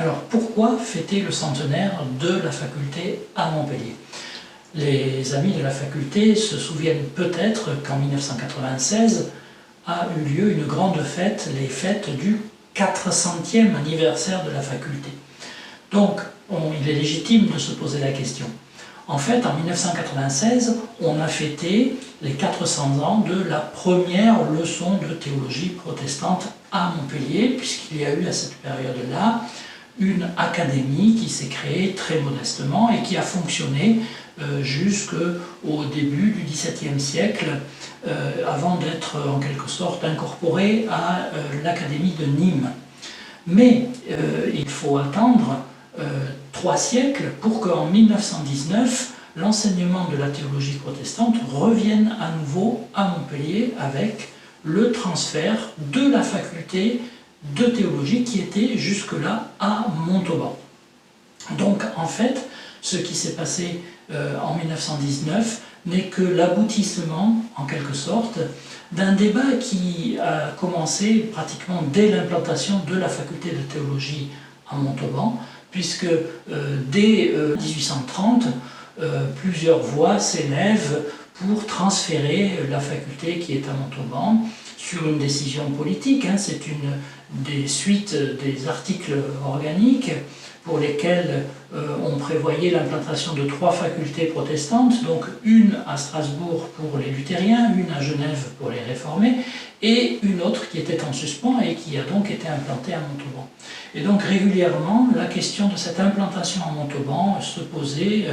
Alors pourquoi fêter le centenaire de la faculté à Montpellier? Les amis de la faculté se souviennent peut-être qu'en 1996 a eu lieu une grande fête, les fêtes du 400e anniversaire de la faculté. Donc il est légitime de se poser la question. En fait, en 1996, on a fêté les 400 ans de la première leçon de théologie protestante à Montpellier, puisqu'il y a eu à cette période-là une académie qui s'est créée très modestement et qui a fonctionné jusqu'au début du XVIIe siècle, avant d'être en quelque sorte incorporée à l'académie de Nîmes. Mais il faut attendre 3 siècles pour qu'en 1919, l'enseignement de la théologie protestante revienne à nouveau à Montpellier avec le transfert de la faculté de théologie qui était jusque-là à Montauban. Donc en fait, ce qui s'est passé en 1919 n'est que l'aboutissement, en quelque sorte, d'un débat qui a commencé pratiquement dès l'implantation de la faculté de théologie à Montauban, puisque dès 1830, plusieurs voix s'élèvent pour transférer la faculté qui est à Montauban sur une décision politique. C'est une des suites des articles organiques pour lesquels on prévoyait l'implantation de 3 facultés protestantes, donc une à Strasbourg pour les luthériens, une à Genève pour les réformés, et une autre qui était en suspens et qui a donc été implantée à Montauban. Et donc régulièrement, la question de cette implantation à Montauban se posait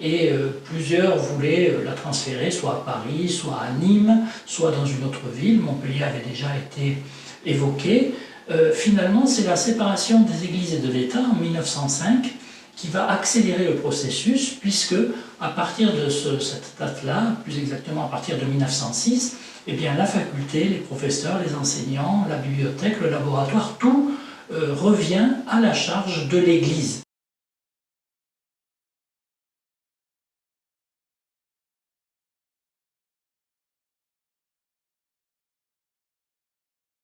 et plusieurs voulaient la transférer soit à Paris, soit à Nîmes, soit dans une autre ville. Montpellier avait déjà été évoqué. Finalement, c'est la séparation des églises et de l'État en 1905 qui va accélérer le processus, puisque à partir de cette date-là, plus exactement à partir de 1906, eh bien, la faculté, les professeurs, les enseignants, la bibliothèque, le laboratoire, tout revient à la charge de l'Église.